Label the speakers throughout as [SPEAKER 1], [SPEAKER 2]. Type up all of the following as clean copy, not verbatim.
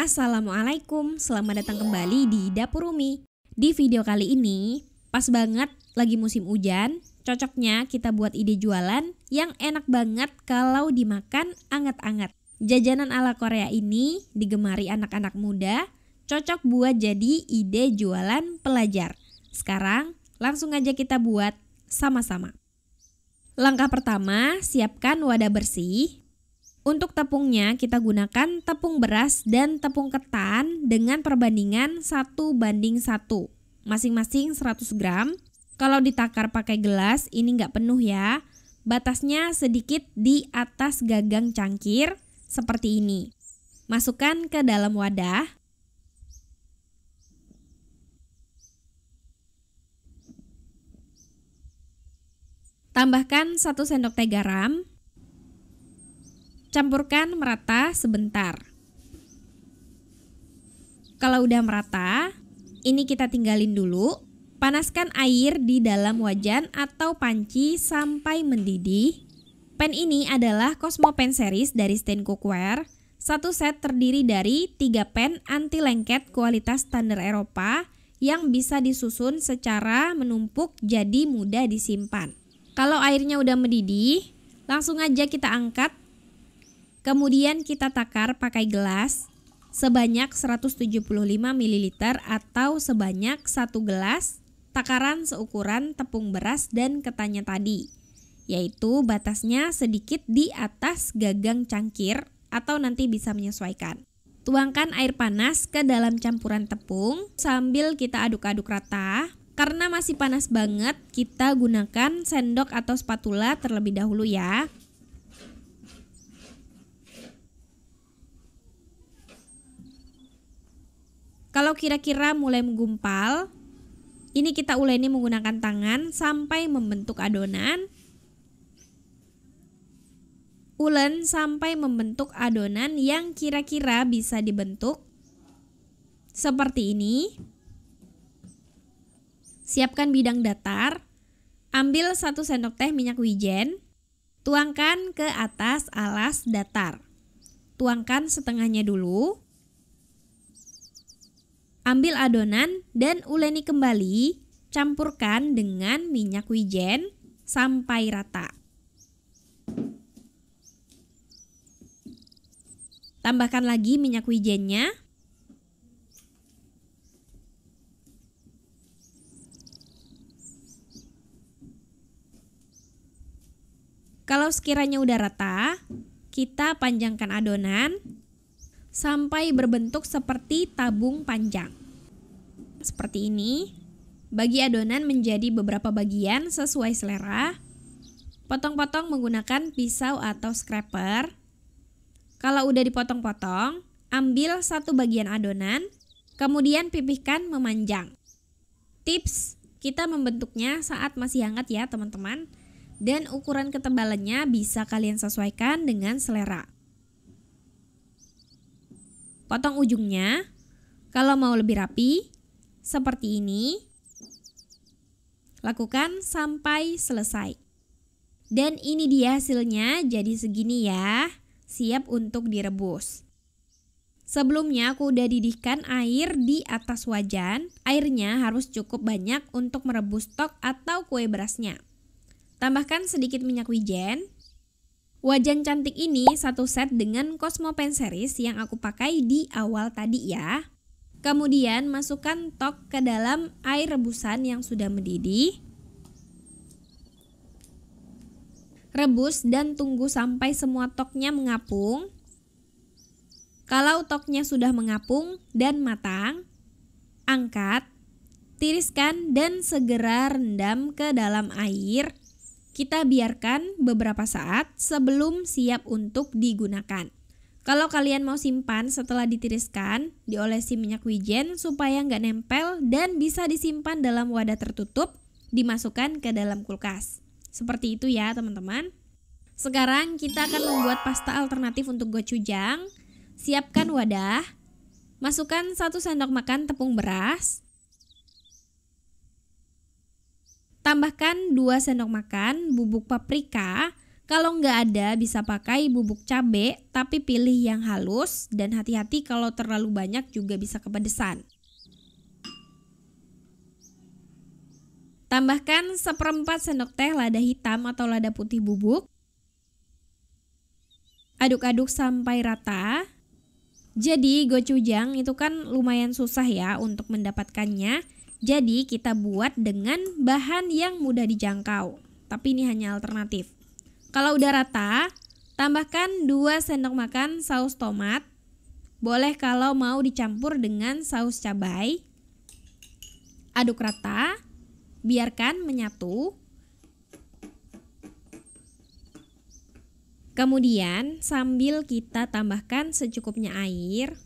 [SPEAKER 1] Assalamualaikum, selamat datang kembali di Dapur Umi. Di video kali ini, pas banget lagi musim hujan, cocoknya kita buat ide jualan yang enak banget kalau dimakan anget-anget. Jajanan ala Korea ini digemari anak-anak muda, cocok buat jadi ide jualan pelajar. Sekarang langsung aja kita buat sama-sama. Langkah pertama, siapkan wadah bersih. Untuk tepungnya kita gunakan tepung beras dan tepung ketan dengan perbandingan 1:1, masing-masing 100 gram. Kalau ditakar pakai gelas ini nggak penuh ya, batasnya sedikit di atas gagang cangkir seperti ini. Masukkan ke dalam wadah. Tambahkan 1 sendok teh garam. Campurkan merata sebentar. Kalau udah merata, ini kita tinggalin dulu. Panaskan air di dalam wajan atau panci sampai mendidih. Pan ini adalah Cosmo Pan Series dari Stain Cookware. Satu set terdiri dari 3 pan anti lengket kualitas standar Eropa yang bisa disusun secara menumpuk jadi mudah disimpan. Kalau airnya udah mendidih, langsung aja kita angkat. Kemudian kita takar pakai gelas sebanyak 175 ml atau sebanyak 1 gelas takaran seukuran tepung beras dan ketannya tadi, yaitu batasnya sedikit di atas gagang cangkir atau nanti bisa menyesuaikan. Tuangkan air panas ke dalam campuran tepung sambil kita aduk-aduk rata. Karena masih panas banget, kita gunakan sendok atau spatula terlebih dahulu ya. Kalau kira-kira mulai menggumpal, ini kita uleni menggunakan tangan sampai membentuk adonan. Ulen sampai membentuk adonan yang kira-kira bisa dibentuk seperti ini. Siapkan bidang datar. Ambil 1 sendok teh minyak wijen. Tuangkan ke atas alas datar. Tuangkan setengahnya dulu. Ambil adonan dan uleni kembali, campurkan dengan minyak wijen sampai rata. Tambahkan lagi minyak wijennya. Kalau sekiranya udah rata, kita panjangkan adonan sampai berbentuk seperti tabung panjang. Seperti ini. Bagi adonan menjadi beberapa bagian sesuai selera. Potong-potong menggunakan pisau atau scraper. Kalau udah dipotong-potong, ambil 1 bagian adonan, kemudian pipihkan memanjang. Tips, kita membentuknya saat masih hangat ya teman-teman. Dan ukuran ketebalannya bisa kalian sesuaikan dengan selera. Potong ujungnya, kalau mau lebih rapi, seperti ini. Lakukan sampai selesai. Dan ini dia hasilnya, jadi segini ya, siap untuk direbus. Sebelumnya aku udah didihkan air di atas wajan, airnya harus cukup banyak untuk merebus tok atau kue berasnya. Tambahkan sedikit minyak wijen. Wajan cantik ini 1 set dengan Cosmo Pan Series yang aku pakai di awal tadi ya. Kemudian masukkan tok ke dalam air rebusan yang sudah mendidih. Rebus dan tunggu sampai semua toknya mengapung. Kalau toknya sudah mengapung dan matang, angkat, tiriskan dan segera rendam ke dalam air. Kita biarkan beberapa saat sebelum siap untuk digunakan. Kalau kalian mau simpan setelah ditiriskan, diolesi minyak wijen supaya nggak nempel dan bisa disimpan dalam wadah tertutup, dimasukkan ke dalam kulkas. Seperti itu ya teman-teman. Sekarang kita akan membuat pasta alternatif untuk gochujang. Siapkan wadah, masukkan 1 sendok makan tepung beras. Tambahkan 2 sendok makan bubuk paprika. Kalau nggak ada bisa pakai bubuk cabai, tapi pilih yang halus dan hati-hati kalau terlalu banyak juga bisa kepedesan. Tambahkan 1/4 sendok teh lada hitam atau lada putih bubuk. Aduk-aduk sampai rata. Jadi gochujang itu kan lumayan susah ya untuk mendapatkannya. Jadi kita buat dengan bahan yang mudah dijangkau. Tapi ini hanya alternatif. Kalau udah rata, tambahkan 2 sendok makan saus tomat. Boleh kalau mau dicampur dengan saus cabai. Aduk rata, biarkan menyatu. Kemudian sambil kita tambahkan secukupnya air.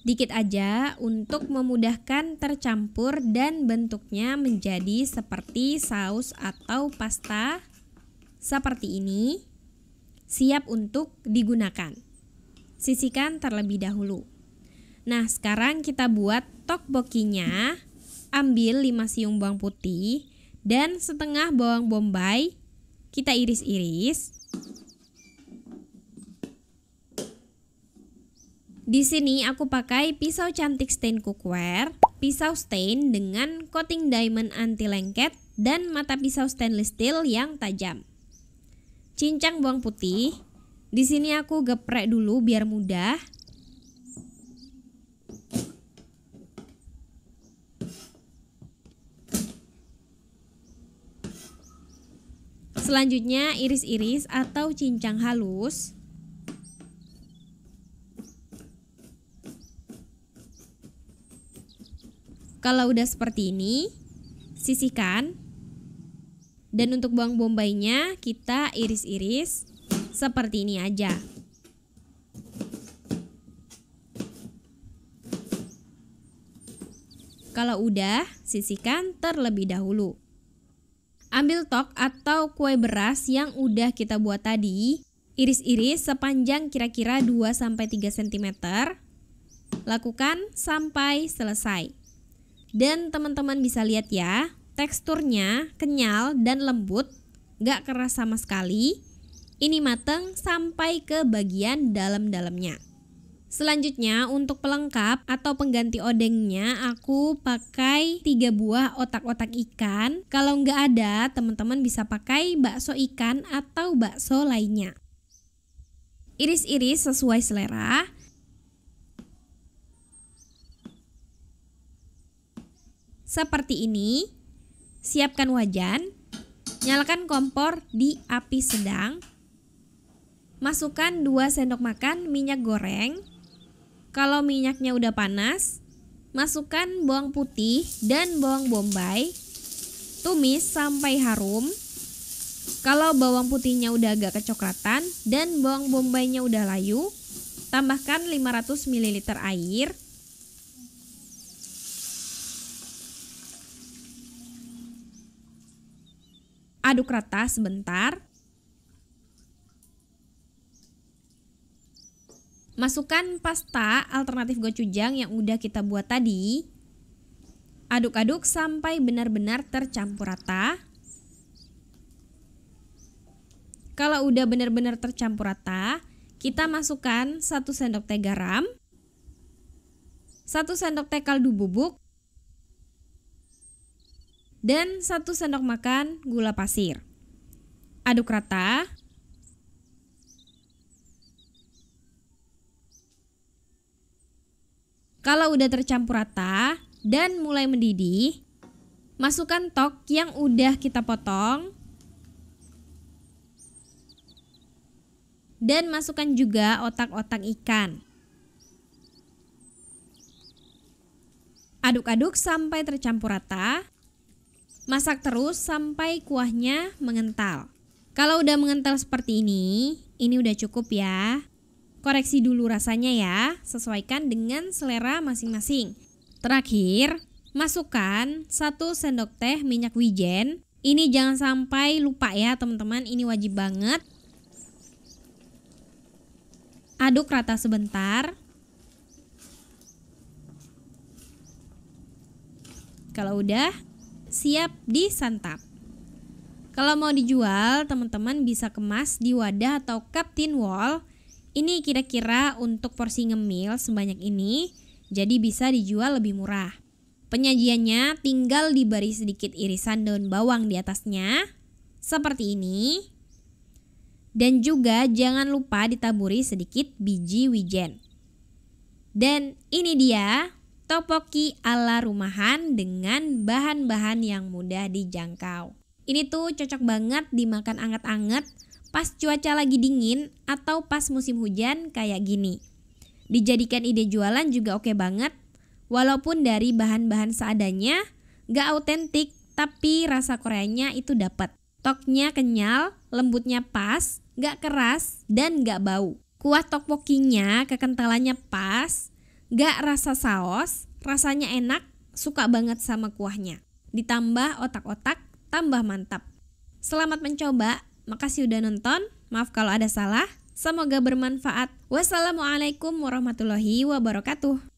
[SPEAKER 1] Dikit aja untuk memudahkan tercampur dan bentuknya menjadi seperti saus atau pasta. Seperti ini, siap untuk digunakan. Sisihkan terlebih dahulu. Nah, sekarang kita buat tteokbokkinya. Ambil 5 siung bawang putih dan setengah bawang bombay. Kita iris-iris. Di sini aku pakai pisau cantik stain cookware, pisau stain dengan coating diamond anti lengket, dan mata pisau stainless steel yang tajam. Cincang bawang putih. Di sini aku geprek dulu biar mudah. Selanjutnya iris-iris atau cincang halus. Kalau udah seperti ini, sisihkan. Dan untuk bawang bombaynya kita iris-iris seperti ini aja. Kalau udah, sisihkan terlebih dahulu. Ambil tok atau kue beras yang udah kita buat tadi, iris-iris sepanjang kira-kira 2-3 cm. Lakukan sampai selesai. Dan teman-teman bisa lihat ya, teksturnya kenyal dan lembut, gak keras sama sekali. Ini mateng sampai ke bagian dalam-dalamnya. Selanjutnya untuk pelengkap atau pengganti odengnya aku pakai 3 buah otak-otak ikan. Kalau nggak ada, teman-teman bisa pakai bakso ikan atau bakso lainnya. Iris-iris sesuai selera. Seperti ini. Siapkan wajan. Nyalakan kompor di api sedang. Masukkan 2 sendok makan minyak goreng. Kalau minyaknya udah panas, masukkan bawang putih dan bawang bombay. Tumis sampai harum. Kalau bawang putihnya udah agak kecoklatan dan bawang bombaynya udah layu, tambahkan 500 ml air. Aduk rata sebentar. Masukkan pasta alternatif gochujang yang udah kita buat tadi. Aduk-aduk sampai benar-benar tercampur rata. Kalau udah benar-benar tercampur rata, kita masukkan 1 sendok teh garam, 1 sendok teh kaldu bubuk, dan 1 sendok makan gula pasir. Aduk rata. Kalau udah tercampur rata dan mulai mendidih, masukkan tok yang udah kita potong. Dan masukkan juga otak-otak ikan. Aduk-aduk sampai tercampur rata. Masak terus sampai kuahnya mengental. Kalau udah mengental seperti ini udah cukup ya. Koreksi dulu rasanya ya, sesuaikan dengan selera masing-masing. Terakhir, masukkan 1 sendok teh minyak wijen. Ini jangan sampai lupa ya teman-teman, ini wajib banget. Aduk rata sebentar. Kalau udah, siap disantap. Kalau mau dijual, teman-teman bisa kemas di wadah atau cup tin wall. Ini kira-kira untuk porsi ngemil sebanyak ini, jadi bisa dijual lebih murah. Penyajiannya tinggal diberi sedikit irisan daun bawang di atasnya, seperti ini. Dan juga jangan lupa ditaburi sedikit biji wijen. Dan ini dia topoki ala rumahan dengan bahan-bahan yang mudah dijangkau. Ini tuh cocok banget dimakan anget-anget pas cuaca lagi dingin atau pas musim hujan kayak gini. Dijadikan ide jualan juga oke banget. Walaupun dari bahan-bahan seadanya, gak autentik tapi rasa Koreanya itu dapat. Toknya kenyal, lembutnya pas, gak keras dan gak bau. Kuah tteokbokkinya kekentalannya pas, gak rasa saus, rasanya enak, suka banget sama kuahnya. Ditambah otak-otak, tambah mantap. Selamat mencoba, makasih udah nonton, maaf kalau ada salah, semoga bermanfaat. Wassalamualaikum warahmatullahi wabarakatuh.